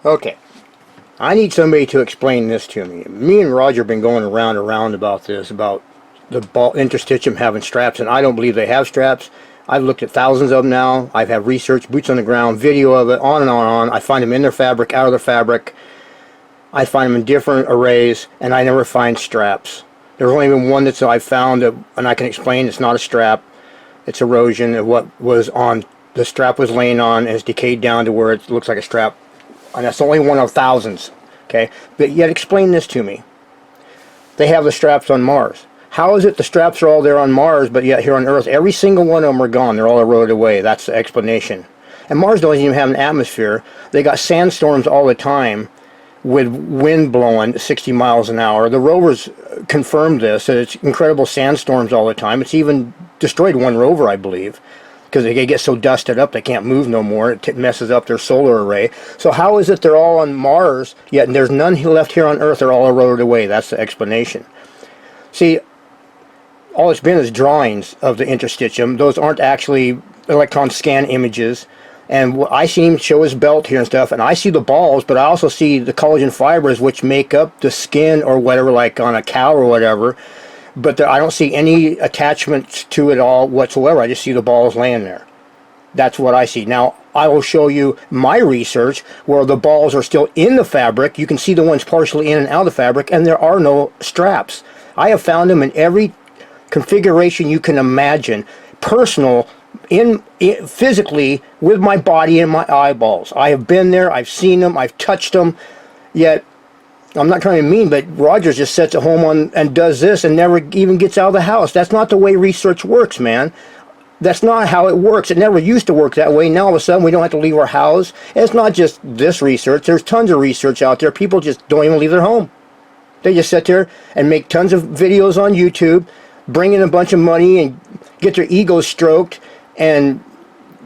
Okay, I need somebody to explain this to me. Me and Roger have been going around and around about this, about the ball interstitium having straps, and I don't believe they have straps. I've looked at thousands of them now. I've had research, boots on the ground, video of it, on and on and on. I find them in their fabric, out of their fabric. I find them in different arrays, and I never find straps. There's only been one that I've found, that, and I can explain it's not a strap. It's erosion of what was on, the strap was laying on, and it's decayed down to where it looks like a strap. And that's only one of thousands. Okay, but yet explain this to me. They have the straps on Mars. How is it the straps are all there on Mars, but yet here on Earth, every single one of them are gone? They're all eroded away. That's the explanation. And Mars doesn't even have an atmosphere. They got sandstorms all the time with wind blowing 60 miles an hour. The rovers confirmed this, that it's incredible sandstorms all the time. It's even destroyed one rover, I believe, because they get so dusted up they can't move no more. It messes up their solar array. So how is it they're all on Mars, yet there's none left here on Earth? They're all eroded away. That's the explanation. See, all it's been is drawings of the interstitium. Those aren't actually electron scan images. And what I see him show his belt here and stuff, and I see the balls, but I also see the collagen fibers which make up the skin or whatever, like on a cow or whatever. But I don't see any attachments to it all whatsoever. I just see the balls laying there. That's what I see. Now, I will show you my research where the balls are still in the fabric. You can see the ones partially in and out of the fabric, and there are no straps. I have found them in every configuration you can imagine, personal, physically, with my body and my eyeballs. I have been there, I've seen them, I've touched them, yet I'm not trying to be mean, but Rogers just sits at home and does this and never even gets out of the house. That's not the way research works, man. That's not how it works. It never used to work that way. Now all of a sudden we don't have to leave our house. And it's not just this research. There's tons of research out there. People just don't even leave their home. They just sit there and make tons of videos on YouTube, bring in a bunch of money and get their egos stroked and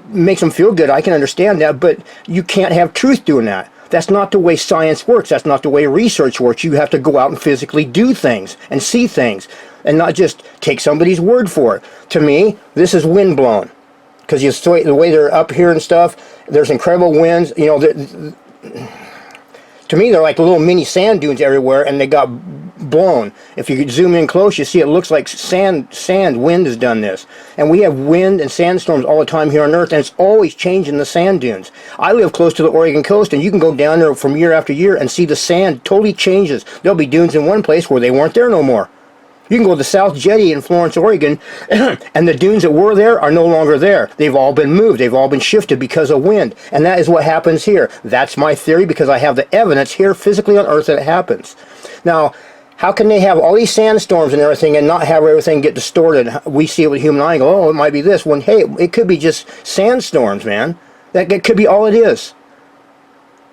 makes them feel good. I can understand that, but you can't have truth doing that. That's not the way science works. That's not the way research works. You have to go out and physically do things and see things and not just take somebody's word for it. To me, this is wind blown, because you see the way they're up here and stuff. There's incredible winds. You know, to me, they're like little mini sand dunes everywhere, and they got blown. If you could zoom in close, you see it looks like sand. Wind has done this. And we have wind and sandstorms all the time here on Earth, and it's always changing the sand dunes. I live close to the Oregon coast, and you can go down there from year after year and see the sand totally changes. There'll be dunes in one place where they weren't there no more. You can go to the South Jetty in Florence, Oregon, and the dunes that were there are no longer there. They've all been moved. They've all been shifted because of wind. And that is what happens here. That's my theory, because I have the evidence here physically on Earth that it happens. Now, how can they have all these sandstorms and everything and not have everything get distorted? We see it with human eye and go, oh, it might be this. When, hey, it could be just sandstorms, man. That could be all it is.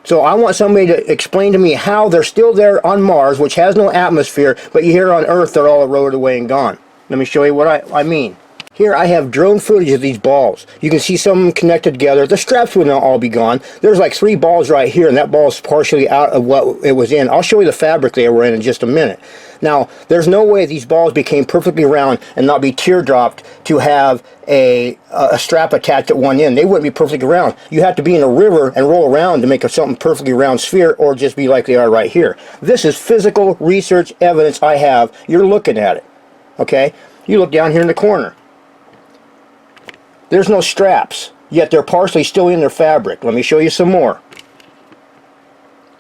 So I want somebody to explain to me how they're still there on Mars, which has no atmosphere, but here on Earth they're all eroded away and gone. Let me show you what I mean. Here I have drone footage of these balls. You can see some of them connected together. The straps would not all be gone. There's like 3 balls right here, and that ball is partially out of what it was in. I'll show you the fabric they were in just a minute. Now, there's no way these balls became perfectly round and not be teardropped to have a strap attached at one end. They wouldn't be perfectly round. You have to be in a river and roll around to make something perfectly round sphere, or just be like they are right here. This is physical research evidence I have. You're looking at it. Okay? You look down here in the corner. There's no straps, yet they're partially still in their fabric. Let me show you some more.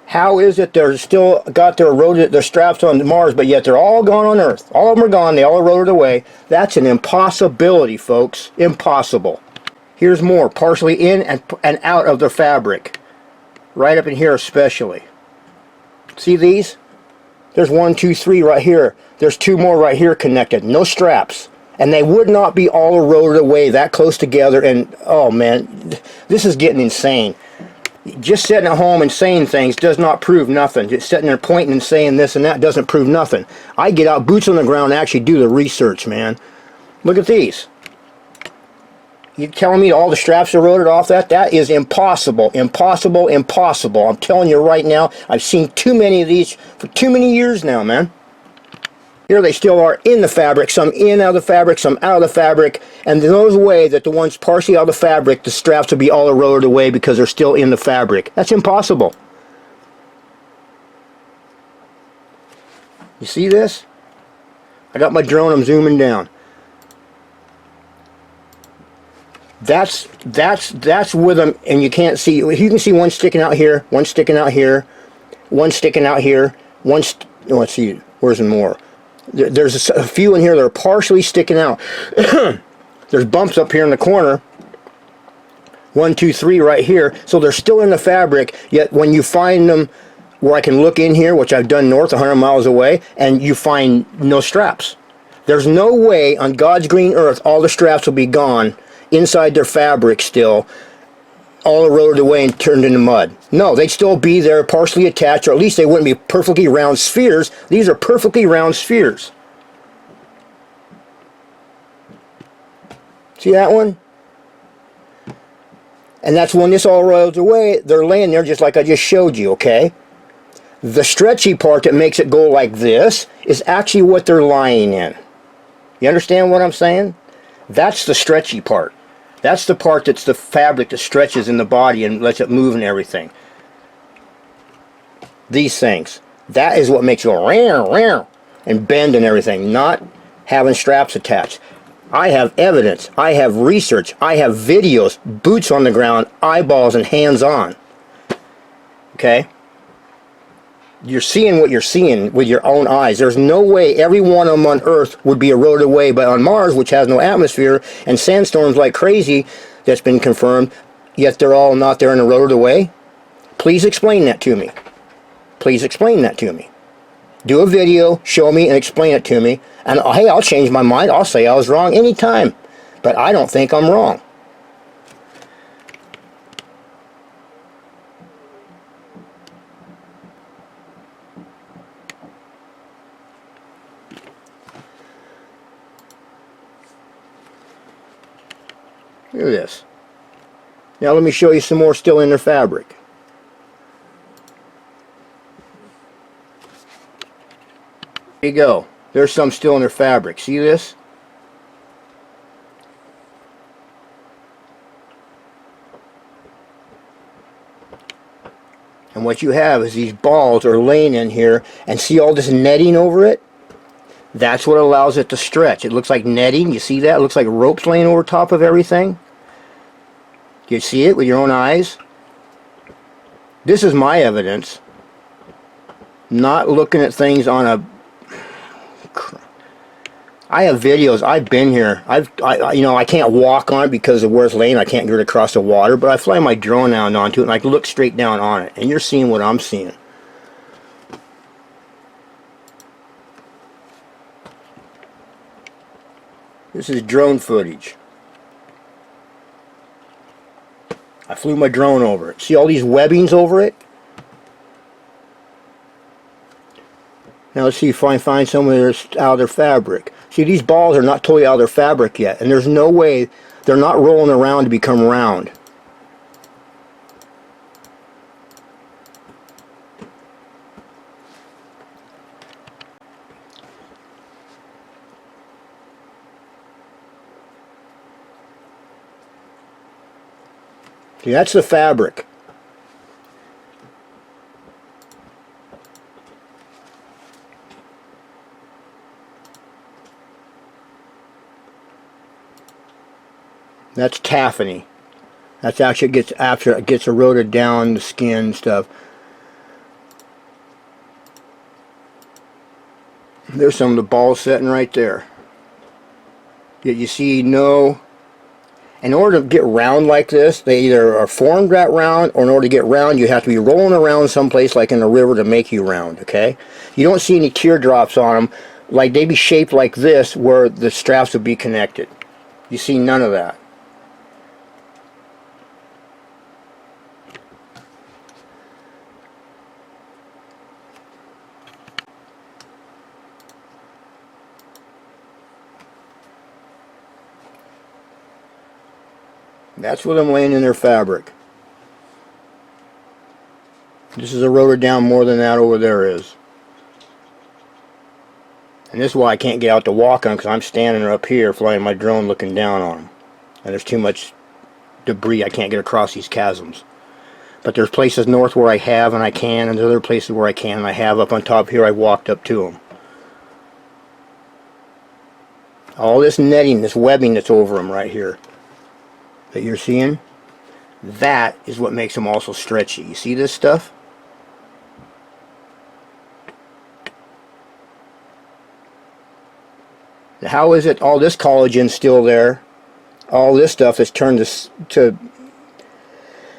How is it they're still got their straps on Mars, but yet they're all gone on Earth? All of them are gone. They all eroded away. That's an impossibility, folks. Impossible. Here's more, partially in and out of their fabric. Right up in here especially. See these? There's 1, 2, 3 right here. There's 2 more right here connected. No straps. And they would not be all eroded away that close together. And, oh man, this is getting insane. Just sitting at home and saying things does not prove nothing. Just sitting there pointing and saying this and that doesn't prove nothing. I get out, boots on the ground, and actually do the research, man. Look at these. You telling me all the straps eroded off that? That is impossible. Impossible, impossible. I'm telling you right now, I've seen too many of these for too many years now, man. Here they still are in the fabric, some in out of the fabric, some out of the fabric, and there's no way that the ones partially out of the fabric, the straps will be all eroded away because they're still in the fabric. That's impossible. You see this? I got my drone, I'm zooming down. That's with them, and you can't see. You can see one sticking out here, one sticking out here, one sticking out here, let's see, where's more? There's a few in here that are partially sticking out. There's bumps up here in the corner. 1, 2, 3 right here. So they're still in the fabric, yet when you find them where I can look in here, which I've done north 100 miles away, and you find no straps. There's no way on God's green earth all the straps will be gone inside their fabric still, all eroded away and turned into mud. No, they'd still be there partially attached, or at least they wouldn't be perfectly round spheres. These are perfectly round spheres. See that one? And that's when this all erodes away, they're laying there just like I just showed you, okay? The stretchy part that makes it go like this is actually what they're lying in. You understand what I'm saying? That's the stretchy part. That's the part that's the fabric that stretches in the body and lets it move and everything. These things. That is what makes it go round, round, and bend and everything, not having straps attached. I have evidence. I have research. I have videos, boots on the ground, eyeballs and hands on. Okay? You're seeing what you're seeing with your own eyes. There's no way every one of them on Earth would be eroded away, but on Mars, which has no atmosphere, and sandstorms like crazy, that's been confirmed, yet they're all not there and eroded away. Please explain that to me. Please explain that to me. Do a video, show me, and explain it to me. And hey, I'll change my mind. I'll say I was wrong anytime. But I don't think I'm wrong. Look at this. Now let me show you some more still in their fabric. There you go. There's some still in their fabric. See this? And what you have is these balls are laying in here, and see all this netting over it? That's what allows it to stretch. It looks like netting. You see that? It looks like ropes laying over top of everything. You see it with your own eyes? This is my evidence. Not looking at things on a... I have videos. I've been here. You know, I can't walk on it because of where it's laying. I can't get it across the water, but I fly my drone down onto it and I can look straight down on it. And you're seeing what I'm seeing. This is drone footage. I flew my drone over it. See all these webbings over it? Now let's see if I can find some of their out of their fabric. See, these balls are not totally out of their fabric yet, and there's no way they're not rolling around to become round. See, that's the fabric. That's taffany. That's actually after it gets eroded down the skin and stuff. There's some of the balls sitting right there. Yet you see no... In order to get round like this, they either are formed that round, or in order to get round, you have to be rolling around someplace like in a river to make you round, okay? You don't see any teardrops on them, like they'd be shaped like this where the straps would be connected. You see none of that. That's with them laying in their fabric. This is eroded down more than that over there is. And this is why I can't get out to walk on, because I'm standing up here flying my drone looking down on them. And there's too much debris. I can't get across these chasms. But there's places north where I have and I can, and there's other places where I can and I have. Up on top here I walked up to them. All this netting, this webbing that's over them right here that you're seeing, that is what makes them also stretchy. You see this stuff? How is it all this collagen's still there? All this stuff is turned to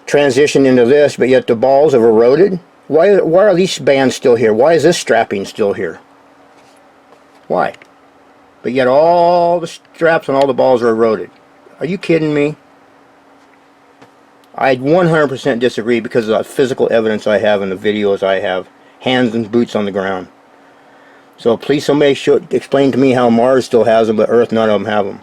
transition into this, but yet the balls have eroded? Why are these bands still here? Why is this strapping still here? Why? But yet all the straps and all the balls are eroded. Are you kidding me? I 100% disagree because of the physical evidence I have and the videos I have. Hands and boots on the ground. So please somebody should explain to me how Mars still has them but Earth none of them have them.